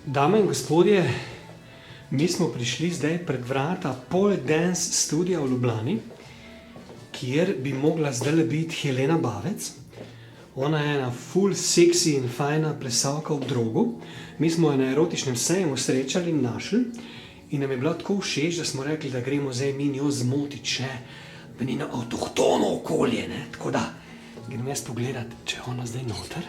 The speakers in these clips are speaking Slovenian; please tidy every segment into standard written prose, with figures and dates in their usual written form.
Dame in gospodje, mi smo prišli zdaj pred vrata Pole Dance Studia v Ljubljani, kjer bi mogla zdaj biti Helena Bavec. Ona je ena ful seksi in fajna plesalka v drogu. Mi smo jo na erotičnem sejmu srečali in našli in nam je bila tako všeč, da smo rekli, da gremo zdaj mi njo zmotiti še v njeno avtohtono okolje, ne? Tako da grem jaz pogledat, če je ona zdaj noter.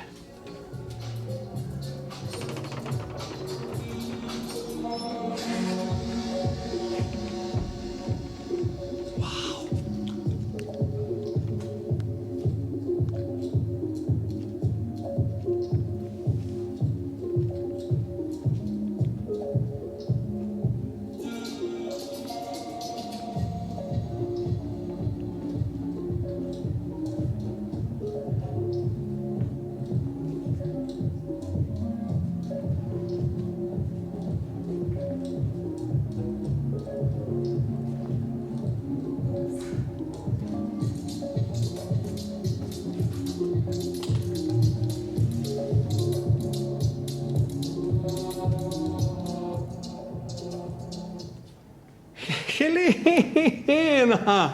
Helena!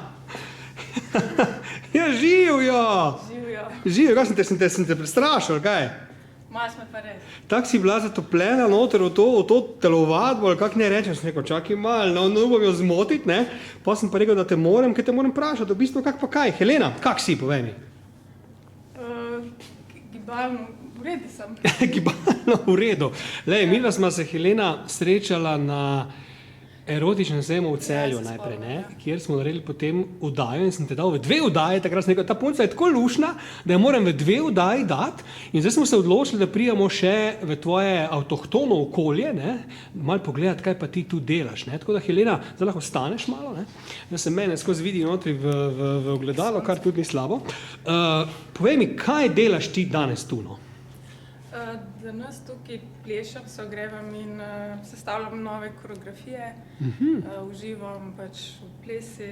Ja, živijo! Živijo, kaj sem te prestrašil, kaj? Malo smo pa res. Tako si bila zatopljena noter v to telovadbo, ali kak ne rečem, sem rekel, čakaj malo, no bom jo zmotiti, ne? Pa sem pa rekel, da te moram, kaj te moram vprašati, v bistvu kak pa kaj? Helena, kak si, povej mi? Gibalno, v redu sem. Gibalno v redu. Lej, midva sva se, Helena, srečala na erotičnem sejmu v Celju najprej, ne? Kjer smo naredili potem vdajo in sem te dal v 2 vdaje, takrat sem rekel, ta punca je tako lušna, da jo moram v 2 vdaji dati in zdaj smo se odločili, da pridemo še v tvoje avtohtono okolje, ne? Malo pogledati, kaj pa ti tu delaš, ne? Tako da, Helena, zdaj lahko staneš malo, ne? Da se mene skozi vidi notri v ogledalo, kar tudi ni slabo. Povej mi, kaj delaš ti danes tu, no? Danes tukaj plešem, se ogrevam in sestavljam nove koreografije, uživam pač v plesi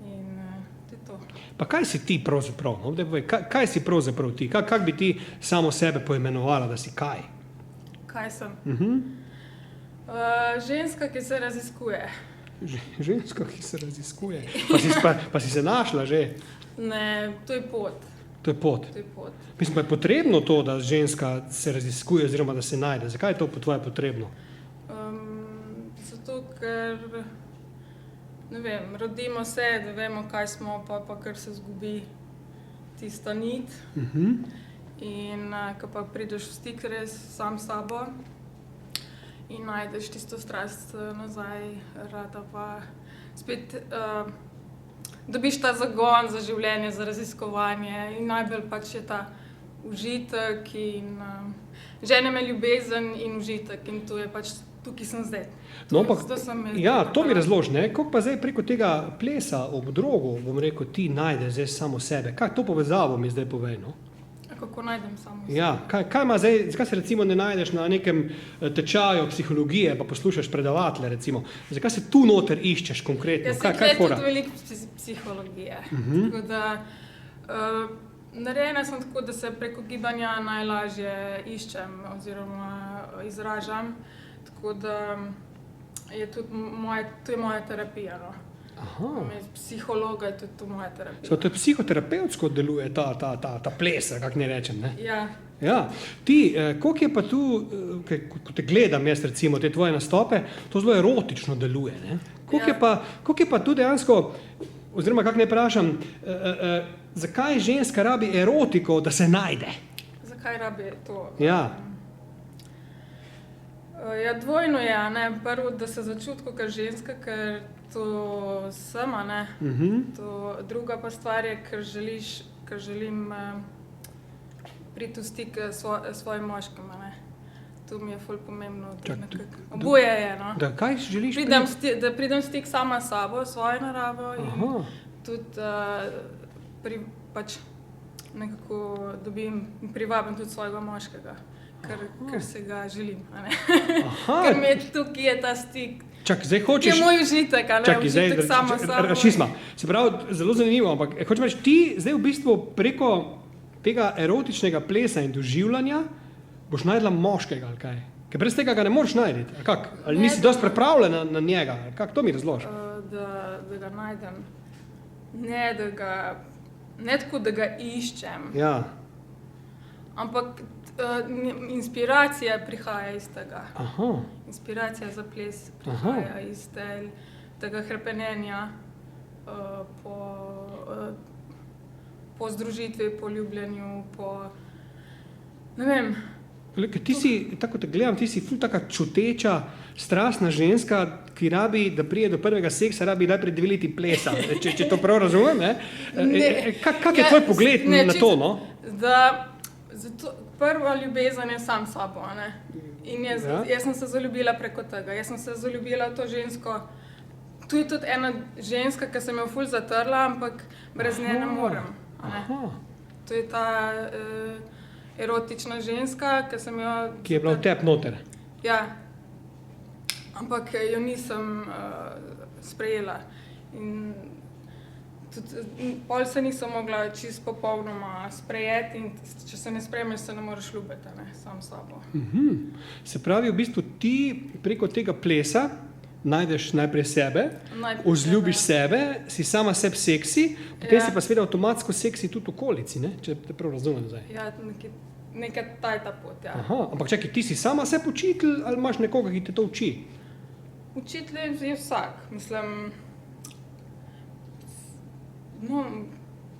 in to je to. Pa kaj si ti pravzaprav, no? Kaj si pravzaprav ti? Kak bi ti samo sebe poimenovala, da si kaj? Kaj sem? Ženska, ki se raziskuje. Ženska, ki se raziskuje? Pa si se našla že? Ne, to je pot. To je pot. Mislim, pa je potrebno to, da ženska se raziskuje oziroma da se najde. Zakaj je to po tvoje potrebno? Zato, ker, ne vem, rodimo se, da vemo, kaj smo, pa kar se zgubi tista nit. In ko pa prideš v stik res sam s sabo in najdeš tisto strast nazaj, rada pa spet dobiš ta zagon za življenje, za raziskovanje in najbolj pač je ta užitek in žene me ljubezen in užitek in to je pač tukaj sem zdaj. To mi razloži, ne? Kako pa zdaj preko tega plesa ob drogu, bom rekel, ti najdeš zdaj samo sebe? Kaj to povezavo mi zdaj povej, no? Kako najdem samo sebe? Ja, kaj ima zdaj, zakaj se recimo ne najdeš na nekem tečaju psihologije, pa poslušaš predavatelje recimo? Zakaj se tu noter iščeš konkretno? Kaj je tudi veliko psihologije. Tako da narejena sem tako, da se preko gibanja najlažje iščem oziroma izražam. Tako da je tudi to je moja terapija, no. Psihologa je tudi to moja terapija. To je psihoterapevtsko deluje ta ples, kako ne rečem, ne? Ja. Ti, koliko je pa tu, ko te gledam jaz recimo, te tvoje nastope, to zelo erotično deluje, ne? Koliko je pa tu dejansko, oziroma kako ne vprašam, zakaj ženska rabi erotiko, da se najde? Zakaj rabi to? Ja. Ja, dvojno je, ne? Prvo, da se začuti kot ženska, ker to sem, ne? Druga pa stvar je, ker želim priti v stik s svojim moškim, ne? To mi je ful pomembno. Oboje je, no? Da kaj želiš da pridem v stik sama s sabo, svojo naravo in tudi pač nekako privabim tudi svojega moškega. Ker se ga želim, a ne? Ker mi je tukaj je ta stik. Čakaj, zdaj hočeš... Je moj užitek, a ne? Užitek sama s sabo. Rašisma. Se pravi, zelo zanimivo, ampak hočem reči, ti zdaj v bistvu preko tega erotičnega plesa in doživljanja boš najdla moškega, ali kaj? Ker brez tega ga ne moreš najti. Ali Ne, nisi dosti pripravljena na njega? Kako to mi razložiš? Da ga najdem. Ne, ne tako, da ga iščem, Ja. ampak inspiracija prihaja iz tega. Aha. Inspiracija za ples prihaja iz tega hrepenenja po združitvi, po ljubljenju, ne vem. Ti si, tako te gledam, ti si ful taka čuteča, strastna ženska, ki rabi, da prije do prvega seksa, rabi najprej 2 leti plesa, če to prav razumem. Kak je tvoj pogled na to? No? Prva ljubezen je sam s sabo. In jaz sem se zaljubila preko tega. Jaz sem se zaljubila v to žensko. Tu je tudi ena ženska, ki sem jo ful zatrla, ampak brez nje ne morem. To je ta erotična ženska, ki je bila v tebi noter. Ja, ampak jo nisem sprejela. In tudi pol se nisem mogla čisto popolnoma sprejeti in če se ne sprejmeš, se ne moreš ljubiti, sam s sabo. Se pravi, v bistvu ti preko tega plesa najdeš najprej sebe, vzljubiš sebe, si sama sebi seksi, potem si pa seveda avtomatsko seksi tudi okolici, če te prav razumem zdaj. Ja, nekaj ta pot, ja. Ampak čakaj, ti si sama sebi učitelj ali imaš nekoga, ki te to uči? Učitelj je vsak, mislim,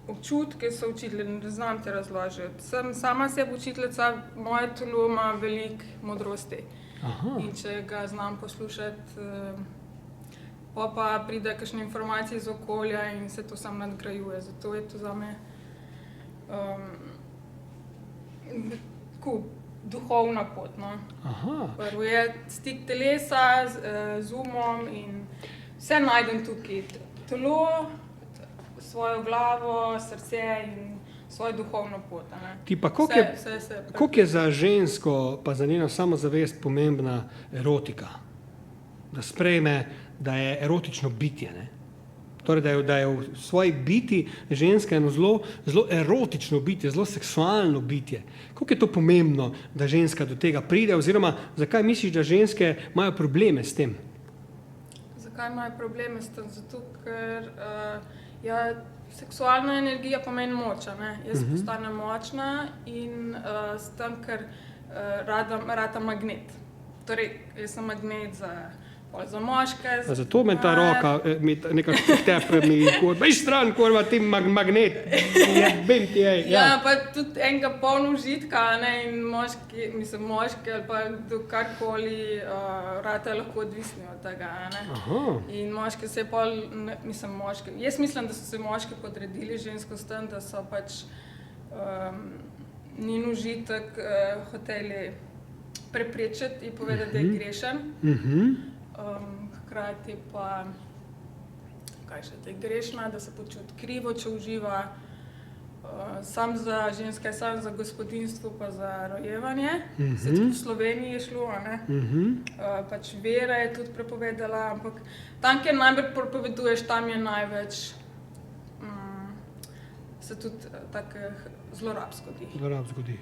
občutke so učitelji, ne znam te razložiti. Sem sama sebi učiteljica, moje telo ima veliko modrosti. In če ga znam poslušati, pa pride kakšne informacije iz okolja in se to samo nadgrajuje. Zato je to zame duhovna pot. Prvo je stik telesa z umom in vse najdem tukaj. Telo, svojo glavo, srce in svojo duhovno pot. Ti pa koliko je za žensko, pa za njeno samozavest pomembna erotika? Da sprejme, da je erotično bitje. Torej, da je v svoji biti ženska eno zelo erotično bitje, zelo seksualno bitje. Koliko je to pomembno, da ženska do tega pride, oziroma zakaj misliš, da ženske imajo probleme s tem? Zakaj imajo probleme s tem? Zato, ker seksualna energija pomeni moč. Jaz postanem močna in s tem, ker rata magnet. Torej, jaz sem magnet za moške. Zato me ta roka, nekako tepe mi, veš stran, kurva, ti magnet, jebem ti je. Ja, pa tudi enega polno užitka, in moški ali pa karkoli rata lahko odvisni od tega. In moški se je jaz mislim, da so se moški podredili žensko s tem, da so pač njen užitek hoteli preprečiti in povedati, da je grešen. Hkrati pa, da je grešna, da se počuti krivo, če uživa. Sam za ženske, sam za gospodinjstvo pa za rojevanje. Se tudi v Sloveniji je šlo, pač vera je tudi prepovedala, ampak tam, kjer najbolj prepoveduješ, tam je največ se tudi takih zlorab zgodi.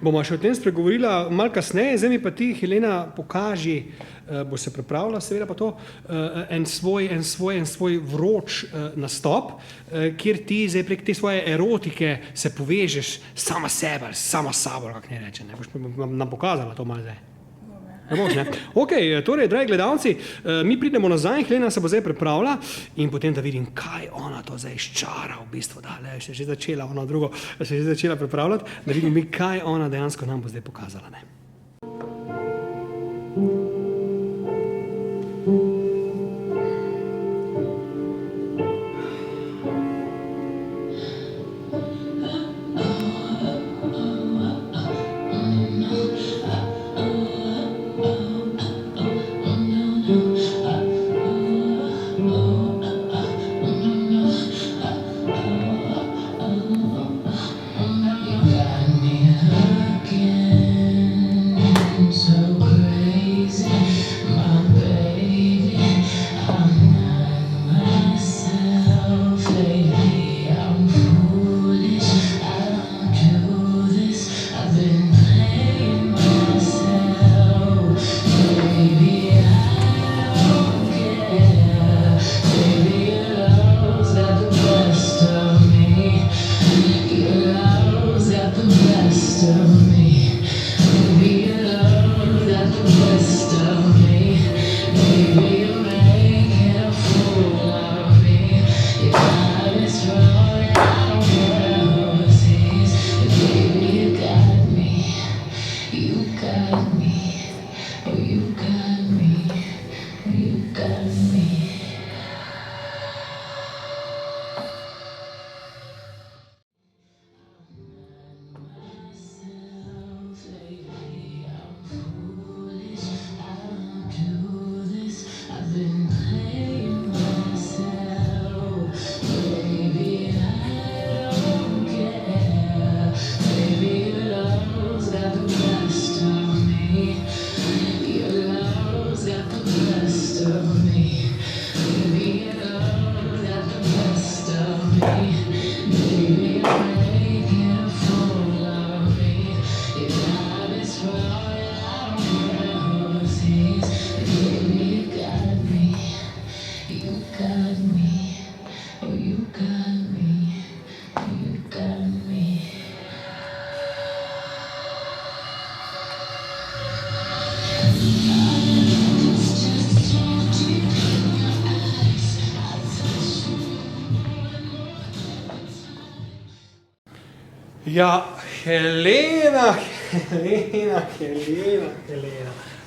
Bomo še o tem spregovorila malo kasneje, zdaj mi pa ti, Helena, pokaži, bo se pripravila seveda pa to, en svoj vroč nastop, kjer ti zdaj prek te svoje erotike se povežeš sama sebe, sama s sabo, kako ne reče, boš nam pokazala to malo zdaj. Ne boš, ne? Ok, torej, dragi gledalci, mi pridemo nazaj, Helena se bo zdaj pripravila in potem da vidim, kaj ona to zdaj ščara v bistvu, da se je že začela ono drugo, se je že začela pripravljati, da vidim mi, kaj ona dejansko nam bo zdaj pokazala, ne. best of me. Baby, your love got the best of me. Baby, you're making a fool of me. Your love is wrong, I don't care who it sees. But baby, you got me. You got me. Oh, you got me. Oh, you got me. Lately, I'm foolish. I don't do this. I've been playing myself. Baby, I don't care. Baby, your love's got the best of me. Your love's got the best of me. Baby, your love's got the best of me. Baby, you're making a fool of me. Your love is wrong, I don't care who it sees. Baby, you got me. You got me. Oh, you got me. Oh, you got me. Ja, Helena.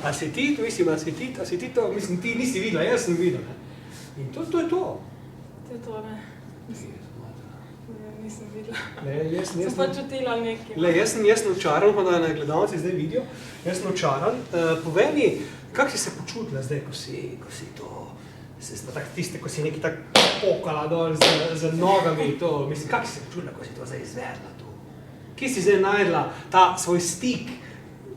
A si ti, mislim, to, mislim, ti nisi videla, jaz sem videla. In to je to. To je to, ne. Nisem videla. Le, Sem pa čutila nekaj. Jaz sem očaran, pa da gledalci zdaj vidijo, jaz sem očaran. Povej mi, kako si se počutila zdaj, ko si to, tiste, ko si nekaj tako pokala dol z nogami, to, mislim, kako si se počutila, ko si to zdaj izvedla tu? Kje si zdaj najdla ta svoj stik,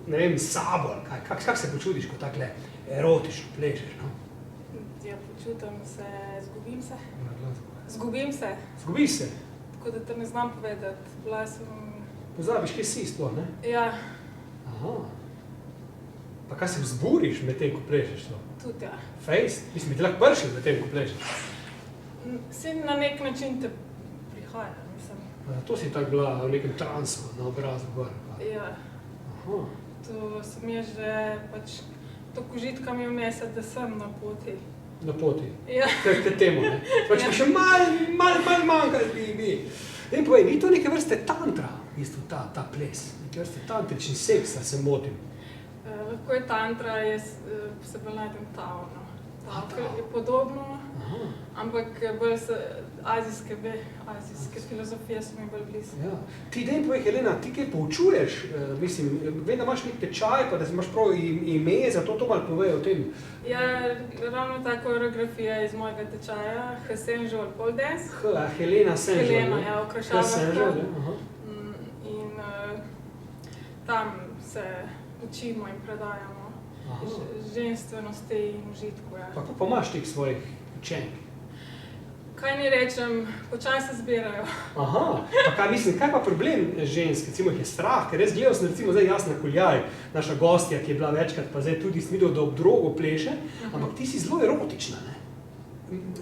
ne vem, s sabo, kako se počutiš, ko takle erotično plešeš, no? Ja, počutim se, zgubim se. Zgubiš se? Tako da te ne znam povedati. Bila sem... Pozabiš, kje si sploh, ne? Ja, Aha. Pa kaj se vzburiš med tem, ko plešeš to? tudi ja. Fejst? Mislim, bi ti lahko pršil med tem, ko plešeš. Vsi na nek način te prihaja, mislim. To si tako bila v nekem transu na obrazu gor. Ja, Aha. to se mi je že pač, to užitka mi vnese, da sem na poti. Na poti. Ja. K temu, ne? Pač pa še malo manjka, bi. In povej, ni to neke vrste tantra, v bistvu ta ples? Neke vrste tantrični seks, ali se motim? Lahko je tantra, jaz se bolj najdem tao, no. Tao je podobno, ampak bolj azijske filozofije so mi bolj blizu. Ja. Ti dej povej, Helena, ti kaj poučuješ? Mislim, vem, da imaš nek tečaj, pa da imaš prav ime, zato to malo povej o tem. Ja, ravno ta koreografija iz mojega tečaja, Hsenžol pole dance. Helena Senžol. Helena, ja, okrašava. Ja. In tam se učimo in predajamo ženstvenosti in užitku. Ja. Kako pa imaš teh svojih učenk? Kaj ni rečem, počasi zbirajo. Aha, pa kaj mislim, kaj pa problem žensk, recimo jih je strah, ker res gledal sem recimo zdaj Jasna Kuljaj, naša gostja, ki je bila večkrat, pa zdaj tudi sem videl, da ob drogo pleše, ampak ti si zelo erotična, ne?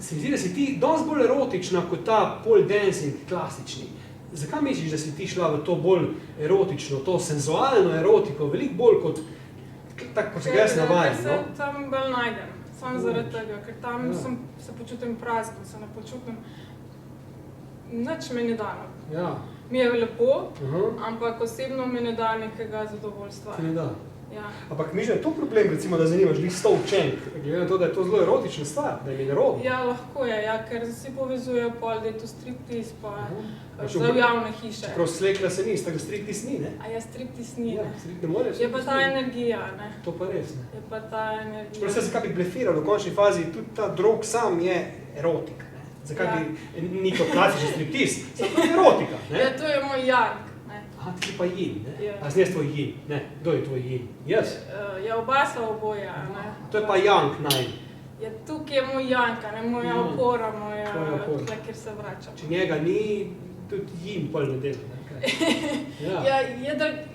Se mi zdi, da si ti dosti bolj erotična kot ta pole dancing klasični. Zakaj misliš, da si ti šla v to bolj erotično, to senzualno erotiko, veliko bolj kot tako, kot se ga jaz navajam, no? Ker se tam bolj najdem, samo zaradi tega, ker tam se počutim prazno, se ne počutim, nič me ne da. Ja. Mi je lepo, ampak osebno mi ne da nekega zadovoljstva. Ti ne da. Ja. Ampak mi že je to problem, recimo, da zanimaš glih 100 učenk, glede na to, da je to zelo erotična stvar, da je nerodno. Ja, lahko je, ja, ker vsi povezujejo pol, da je to striptease, pa za javne hiše. Čeprav slekla se ni, tako striptease ni, ne? A ja, striptease ni, Ja, ne. ne moreš. Je pa ta energija, ne. To pa res, ne. Je pa ta energija. Čeprav se zakaj bi blefiral, v končni fazi tudi ta drog sam je erotika, ne? Zakaj bi ni kot klasični striptease, samo to je erotika, ne? Ja, to je moj yang. Aha, ti si pa yin, ne? Ja. A jaz tvoj yin, ne? Kdo je tvoj yin? Jaz? Ja, oba sva oboja, ne. To je pa yang naj. Ja, tukaj je moj yang, ne, moja opora, Tvoja opora. tukaj, kjer se vračam. Če njega ni, tudi yin pol ne dela, ne? Ja,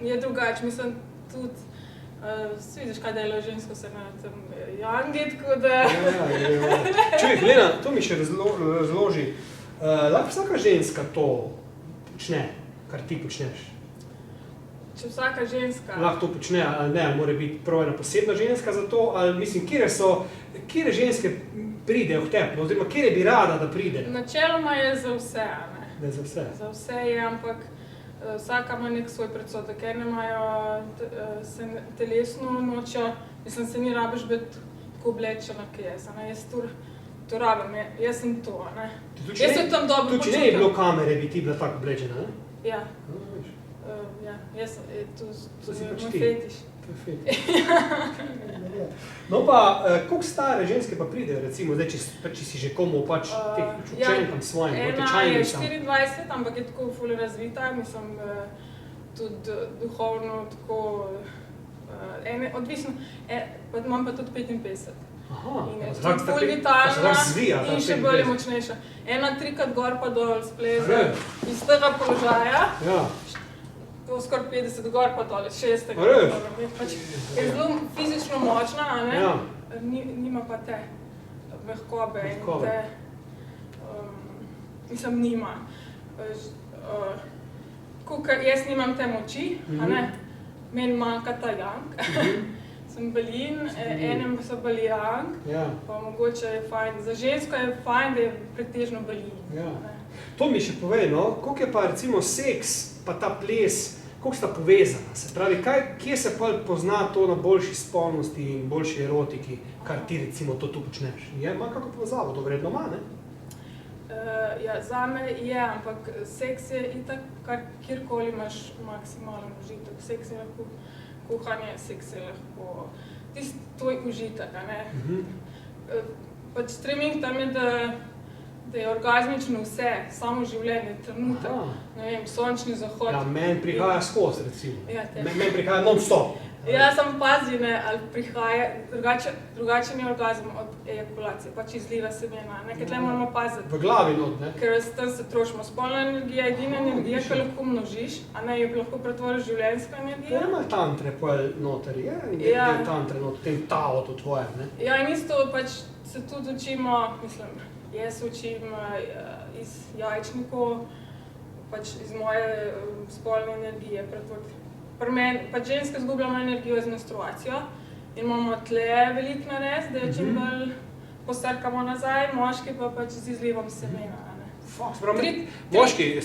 je drugače, mislim, tudi, si vidiš, kaj delajo žensko, se na tem yangi, tako da... Čuj, Helena, to mi še razloži. Lahko vsaka ženska to počne, kar ti počneš? če vsaka ženska... lahko to počne, ali ne, mora biti prav ena posebna ženska za to, ali mislim, kire ženske pridejo k tebi, oziroma kire bi rada, da pride? Načeloma je za vse, a ne? Da je za vse. Za vse je, ampak vsaka ima nek svoj predsodek, ker imajo se telesno nočjo, mislim, se ni rabiš biti tako oblečena, kot jaz, a ne? Jaz to rabim, jaz sem to, a ne? Jaz se tam dobro počutim. Če ne je bilo kamere, bi ti bila tako oblečena, ne? Ja. Ja, jaz sem, to je moj fetiš. To je fetiš. No pa, koliko stare ženske pa pridejo, recimo, zdaj, če si že komu pač teh učenkam svojim, tečajnicam? Ena je 24, ampak je tako ful razvita, mislim, tudi duhovno tako, odvisno, imam pa tudi 55. Aha, in je tudi ful vitalna in še bolj močnejša. Ena trikrat gor pa dol spleze iz tega položaja. Ja. To skoraj 50 gor pa dole, 6. Pač je zelo fizično močna, a ne? Ja. Nima pa te mehkobe in te, mislim, nima. Jaz nimam te moči, a ne? Meni manjka ta yang. Sem balin, enem so bali yang, pa mogoče je fajn, za žensko je fajn, da je pretežno balin. Ja. To mi še povej, no, koliko je pa recimo seks, pa ta ples, koliko sta povezana? Se pravi, kje se pa pozna to na boljši spolnosti in boljši erotiki, kar ti recimo to tu počneš? Ima kako povezavo, to vredno ima, ne? Ja, zame je, ampak seks je itak, kjerkoli imaš maksimalen užitek. Seks je lahko kuhanje, seks je lahko tisti tvoj užitek, a ne? Pač streming tam je, da je orgazmično vse, samo življenje, trenutek, ne vem, sončni zahod. Ja, meni prihaja skozi, recimo. Ja, meni prihaja non-stop. Ja, sem pazi, ne, ali prihaja, drugačen je orgazm od ejakulacije, pač izliva semena, ne, ker tle moramo paziti. V glavi not, ne? Ker tam se trošimo. Spolna energija, edina energija, ki lahko množiš, a ne, jo lahko pretvoriš življenjska energija. Ja, ima tantre pol noter, je tantre noter, tem taotu tvojem, ne? Ja, in isto pač se tudi učimo, mislim, jaz učim iz jajčnikov, pač iz moje spolne energije pretvoriti. Pri meni, pač ženske zgubljamo energijo z menstruacijo in imamo tle veliko narediti, da jo čim bolj posrkamo nazaj, moški pa pač z izlivom semena. Moški,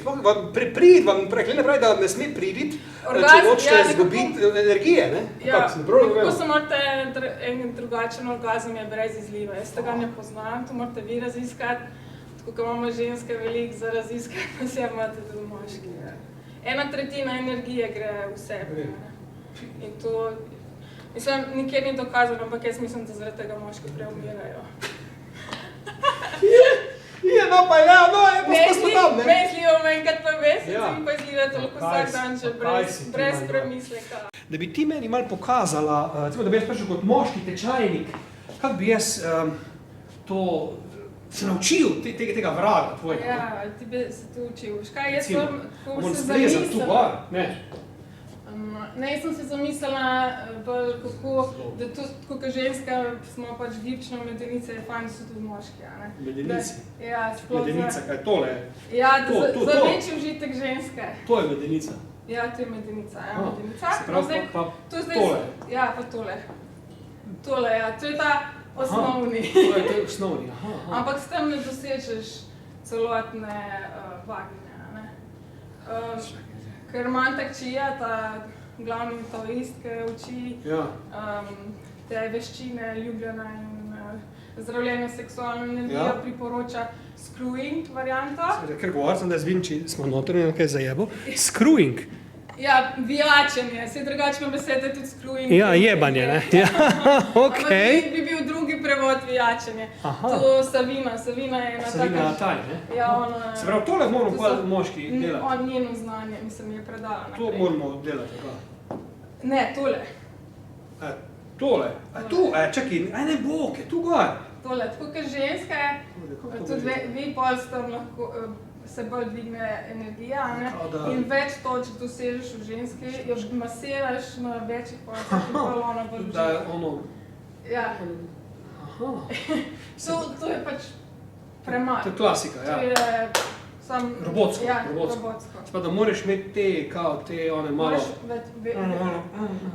prid vam rekli, ne pravi, da ne sme priditi, če hočete izgubiti energije, ne? Ja, kako se morate en drugačen orgazm je brez izliva, jaz tega ne poznam, to morate vi raziskati, tako ko imamo ženske veliko za raziskati, pa se imate tudi moški. 1/3 energije gre v sebe. In to, mislim, nikjer ni dokazano, ampak jaz mislim, da zaradi tega moški preumirajo. No pa ja, no, je pa sposobno, ne? Meni zlivamo enkrat pa mesec in pa izlivate lahko vsak dan že brez premisleka. Da bi ti meni malo pokazala, recimo, da bi jaz prišel kot moški tečajnik, kako bi jaz to se naučil tega vraga tvojega. Ja, ti bi se to učil. Škaj, jaz sem se zamislila. Tu gor, ne? Ne, jaz sem se zamislila, kako, da tudi, kot ženska smo pač gibčna medenica, je fajn, da so tudi moški, a ne? Medenici? Ja, sploh za... Medenica, kaj tole? Ja, za večji užitek ženske. To je medenica? Ja, to je medenica, ja, medenica. Se pravi, pa tole? Ja, pa tole. Tole, ja, to je ta osnovni. To je osnovni, aha. Ampak s tem ne dosežeš celotne vagine, a ne? Ker mantakčija, ta glavni taoist, ki uči te veščine, ljubljena in zdravljenja seksualne energije, priporoča screwing varianto. Ker govorim sem, da jaz vidim, če smo notranje nekaj zajebo. Screwing. Ja, vijačenje, vse drugačne besede tudi screwing. Ja, jebanje, ne? Ja, okej. Ampak bi bil drugi prevod vijačenje. To Savina je ena taka... Savina Taj, ne? Ja, ona... Se pravi, tole moramo pa moški delati. On njeno znanje, mislim, je predala naprej. To moramo delati, tako? Ne, tole. Tole? Tu? Čakaj, ne bok, je tu gor. Tole, tako kot ženske, tudi vi pol s tem lahko se bolj dvigne energija, ne? In več točk dosežeš v ženski, jo masiraš na večjih policah in pol ona bolj uživa. Da je ono... Ja. To je pač premalo. To je klasika, ja. To je Robotsko, Ja, robotsko. robotsko. Spa, da moraš imeti te one malo... Moraš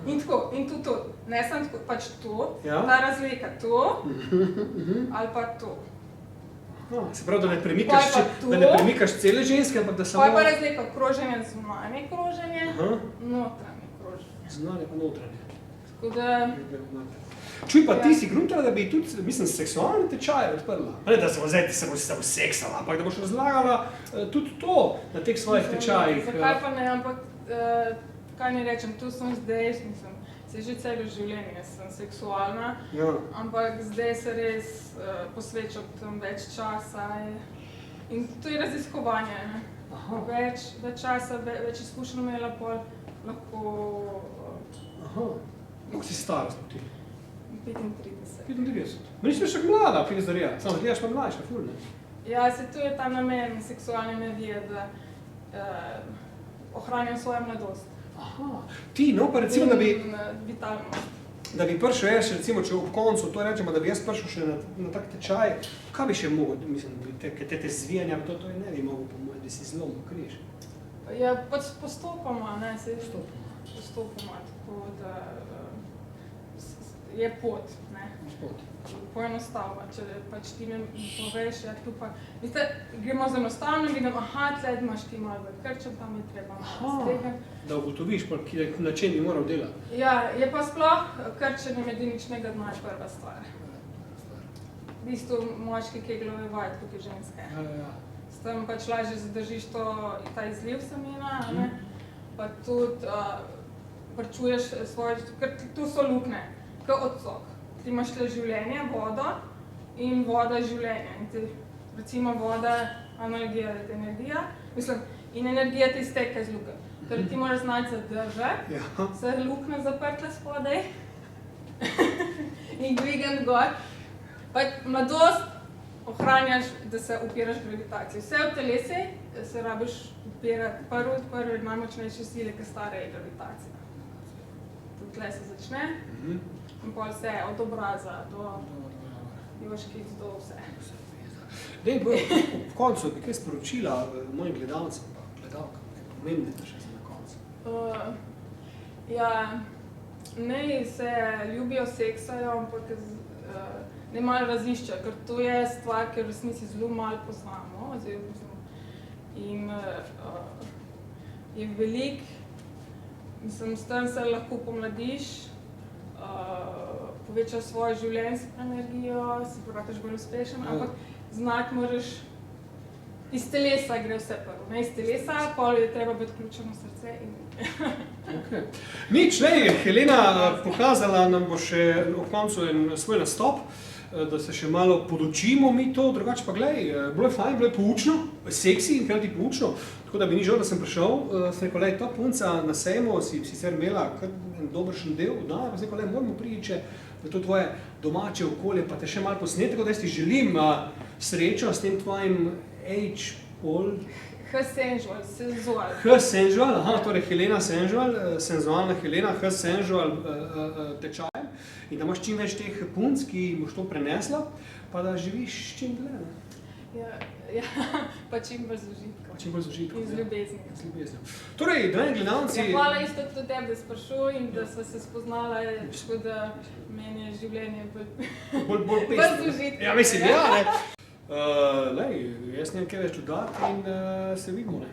in tako, in tudi to. Ne samo tako, pač to, Ja. ta razlika to, ali pa to. Se pravi, da ne Pol pa to. premikaš cele ženske, ampak da samo... Pa je pa razlika kroženje, zunanje kroženje, Aha, notranje kroženje. znanje pa notranje. Tako da, Čuj, pa ti Ja. si gruntala, da bi tudi, mislim, seksualne tečaje odprla. Ne, da se boš seksala, ampak da boš razlagala tudi to na teh svojih tečajih. zakaj pa ne, ampak kaj ne rečem, tu sem zdaj, mislim, se že celo življenje sem seksualna, Ja. ampak zdaj se res posvečam tam več časa in to je raziskovanje. Ne? Aha. Več časa, več izkušenj imela, pol lahko Aha. Kako si stara smo ti? 35. 35. Meni si še mlada, frizerija. Samo da gledaš pa mlajša, ful, ne? Ja, se tu je ta namen seksualne energije, da ohranjam svojo mladost. Aha. Ti, no, pa recimo, In vitalnost. da bi prišel jaz, recimo, če ob koncu to rečemo, da bi jaz prišel še na tak tečaj, kaj bi še mogel, mislim, te zvijanja, to je ne bi mogel, po mojem, da si zlomil križ. Ja, pač postopoma, ne, se Postopoma. postopoma, tako da je pot, ne. Gospod. Poenostavno, če pač ti mi poveš, ja, tu pa, veste, gremo z enostavno, vidim, aha, tle imaš ti malo zakrčen, tam je treba malo stegati. Da ugotoviš, pa, na čem bi moral delati. Ja, je pa sploh krčenje medeničnega dna je prva stvar. V bistvu moški keglove vaje, tako kot ženske. Ja. S tem pač lažje zadržiš ta izliv semena, a ne? Pa tudi pričuješ svoje, ker tu so luknje, kot odsok. Ti imaš tle življenje, vodo in voda je življenje. In ti, recimo voda, analogija je energija, mislim, in energija ti izteka iz luke. Torej ti moraš znati zadržati, Ja. se luknje zaprtle spodaj in dvigant gor. Pa mladost ohranjaš, da se upiraš gravitaciji. Vse v telesu se rabiš upirati. Prvi najmočnejše sile, ki stara je gravitacija. Tudi tle se začne in pol vse, od obraza do joškic, do vse. Dej, ob koncu bi kaj sporočila mojim gledalcem pa gledalkam, kaj pomembnega še za na koncu. Ja, naj se ljubijo, seksajo, ampak ne malo raziščejo, ker to je stvar, ki v resnici zelo malo poznamo. In je veliko, mislim, s tem se lahko pomladiš, povečaš svojo življenjsko energijo, se pokažeš bolj uspešen, ampak znati moraš, iz telesa gre vse prvo, ne iz telesa, pol je treba biti vključeno v srce in Okay. Nič, Helena pokazala nam bo še ob koncu en svoj nastop, da se še malo podučimo mi to, drugače pa glej, bilo je fajn, bilo je poučno, seksi in hkrati poučno, tako da bi ni žal, da sem prišel, sem rekel, lej, ta punca na sejmu si sicer imela kar en dobršen del, da, pa sem rekel, lej, moramo priti, če v to tvoje domače okolje, pa te še malo posneti, tako da jaz ti želim srečo s tem tvojim H-pol, H-sensual, senzual. H-sensual, aha, torej Helena sensual, senzualna Helena, H-sensual tečajem in da imaš čim več teh punc, ki boš to prenesla, pa da živiš čim dlje, ne? Ja, pa čim bolj z užitkom. Čim bolj z užitkom. In z ljubeznijo. Z ljubeznijo. Torej, dragi gledalci... Ja, hvala isto tudi tebi, da sprašuj in da sva se spoznala, tako da meni je življenje bolj bolj z užitkom. Ja, mislim, ja, ne. Lej, jaz nimam kaj več dodati in se vidimo, ne.